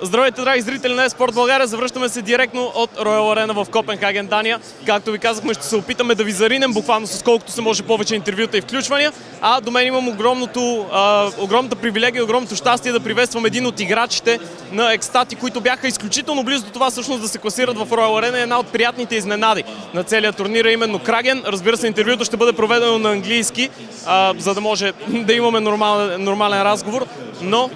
Здравейте, драги зрители на eSports България! Завръщаме се директно от Royal Arena в Копенхаген, Дания. Както ви казахме, ще се опитаме да ви заринем буквално с колкото се може повече интервюта и включвания. А до мен имам огромната привилегия, огромното щастие да приветствам един от играчите на ECSTATIC, които бяха изключително близо до това всъщност да се класират в Royal Arena. Една от приятните изненади на целия турнир е именно крагhen. Разбира се, интервюто ще бъде проведено на английски, за да може да имаме нормален разговор. Но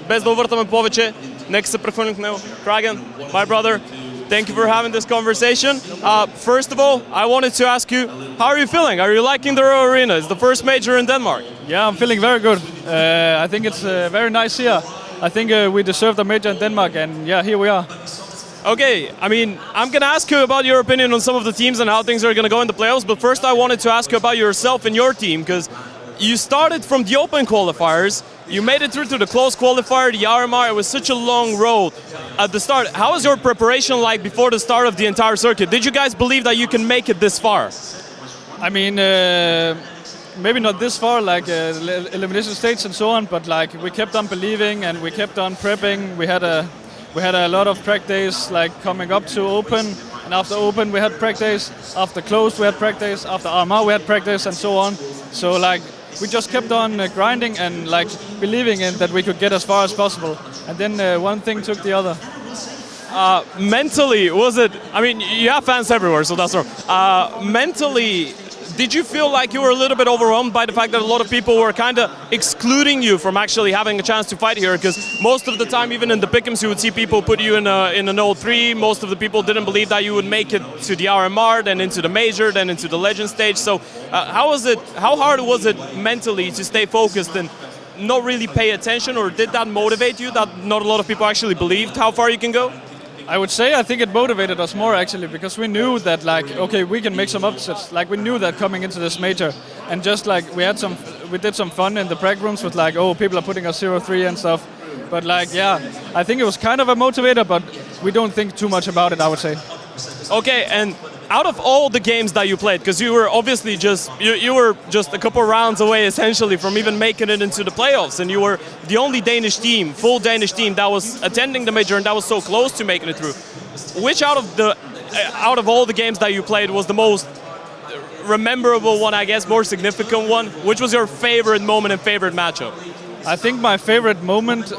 без да увъртаме повече, нека се прехвърлим к него. Kraghen, my brother, thank you for having this conversation. First of all, I wanted to ask you, how are you feeling? Are you liking the Royal Arena? It's the first major in Denmark. Yeah, I'm feeling very good. I think it's very nice here. I think we deserve the major in Denmark, and yeah, here we are. Okay, I mean, I'm going to ask you about your opinion on some of the teams and how things are going to go in the playoffs, but first I wanted to ask you about yourself and your team, because you started from the open qualifiers. You made it through to the close qualifier, the RMR. It was such a long road at the start. How was your preparation like before the start of the entire circuit? Did you guys believe that you can make it this far? I mean, maybe not this far, like elimination stage and so on, but like we kept on believing and we kept on prepping. We had a lot of practice, like coming up to open, and after open we had practice. After closed we had practice. After RMR we had practice, and so on. So like, we just kept on grinding and like believing in that we could get as far as possible. And then one thing took the other. Mentally, was it, I mean, you have fans everywhere, so that's wrong. Mentally, did you feel like you were a little bit overwhelmed by the fact that a lot of people were kind of excluding you from actually having a chance to fight here? Because most of the time, even in the pick'ems, you would see people put you in an 0-3. Most of the people didn't believe that you would make it to the RMR, then into the Major, then into the Legend stage. So how hard was it mentally to stay focused and not really pay attention, or did that motivate you that not a lot of people actually believed how far you can go? I would say I think it motivated us more actually, because we knew that like, okay, we can make some upsets. Like we knew that coming into this major, and just like we did some fun in the practice rooms with like, oh, people are putting us 0-3 and stuff. But like, yeah, I think it was kind of a motivator, but we don't think too much about it, I would say. Okay, and out of all the games that you played, because you were obviously you were just a couple rounds away essentially from even making it into the playoffs, and you were the only Danish team, full Danish team that was attending the major and that was so close to making it through. Which out of all the games that you played was the most memorable one, I guess, more significant one? Which was your favorite moment and favorite matchup? I think my favorite moment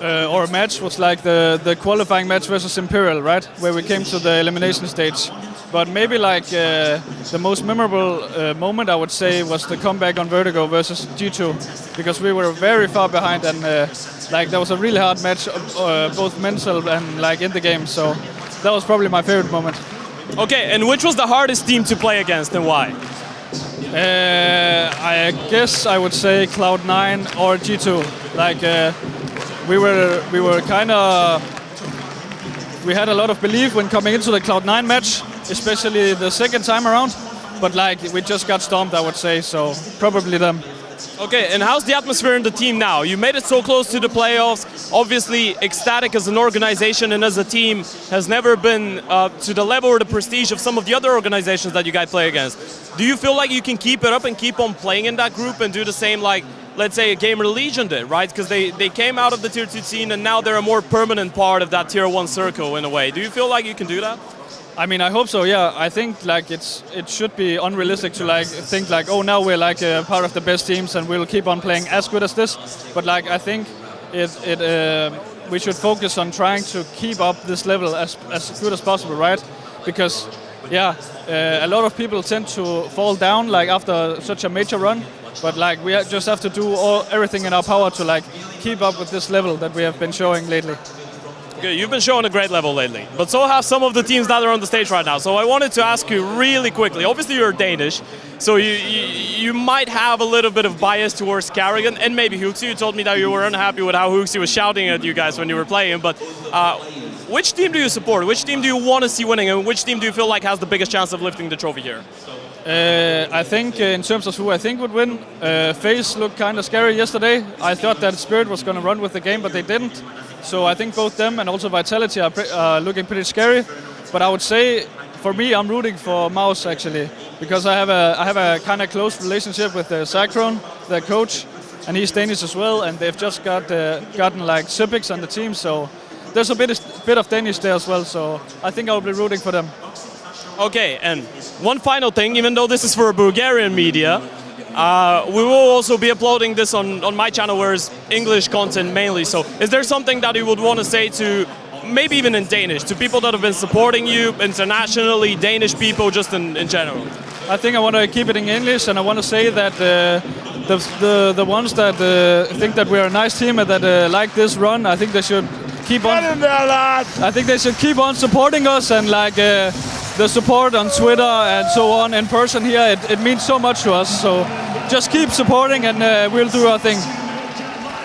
or match was like the qualifying match versus Imperial, right? Where we came to the elimination stage. But maybe like the most memorable moment, I would say, was the comeback on Vertigo versus G2, because we were very far behind, and like that was a really hard match, both mental and like in the game. So that was probably my favorite moment. Okay, and which was the hardest team to play against, and why? I guess I would say Cloud9 or G2. Like we were kind of. We had a lot of belief when coming into the Cloud9 match, especially the second time around, but like we just got stomped, I would say, so probably them. Okay, and how's the atmosphere in the team now? You made it so close to the playoffs. Obviously, ECSTATIC as an organization and as a team has never been to the level or the prestige of some of the other organizations that you guys play against. Do you feel like you can keep it up and keep on playing in that group and do the same like, let's say, a Gamer Legion did, right? Because they came out of the Tier 2 scene and now they're a more permanent part of that Tier 1 circle in a way. Do you feel like you can do that? I mean, I hope so, yeah. I think like it should be unrealistic to like think like, oh, now we're like a part of the best teams and we'll keep on playing as good as this. But like, I think we should focus on trying to keep up this level as good as possible, right? Because, yeah, a lot of people tend to fall down like after such a major run. But like, we just have to do everything in our power to like keep up with this level that we have been showing lately. Okay, you've been showing a great level lately, but so have some of the teams that are on the stage right now. So I wanted to ask you really quickly. Obviously, you're Danish, so you might have a little bit of bias towards kraghen and maybe Huxi. You told me that you were unhappy with how Huxi was shouting at you guys when you were playing, but which team do you support? Which team do you want to see winning, and which team do you feel like has the biggest chance of lifting the trophy here? I think in terms of who I think would win, FaZe looked kind of scary yesterday. I thought that Spirit was going to run with the game, but they didn't. So I think both them and also Vitality are looking pretty scary. But I would say, for me, I'm rooting for Mouse actually, because I have a kind of close relationship with Cyclone, their coach. and he's Danish as well, and they've just gotten like civics on the team, so there's a bit of Danish there as well, so I think I'll be rooting for them. Okay, and one final thing, even though this is for Bulgarian media, we will also be uploading this on my channel, where it's English content mainly. So is there something that you would want to say to, maybe even in Danish, to people that have been supporting you internationally, Danish people just in general? I think I want to keep it in English, and I want to say that the ones that think that we're a nice team and that like this run, I think they should keep on. I think they should keep on supporting us, and like the support on Twitter and so on in person here, it means so much to us. So just keep supporting, and we'll do our thing.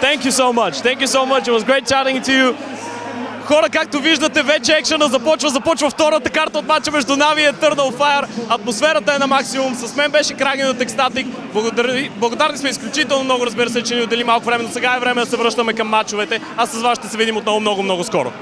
Thank you so much. Thank you so much. It was great chatting to you. Хора, както виждате, вече екшена започва втората карта от мача между Нави и Eternal Fire. Атмосферата е на максимум. С мен беше Крагhen от ECSTATIC. Благодарни сме изключително много, разбира се, че ни отдели малко време, но сега е време да се връщаме към мачовете. А с вас ще се видим отново много скоро.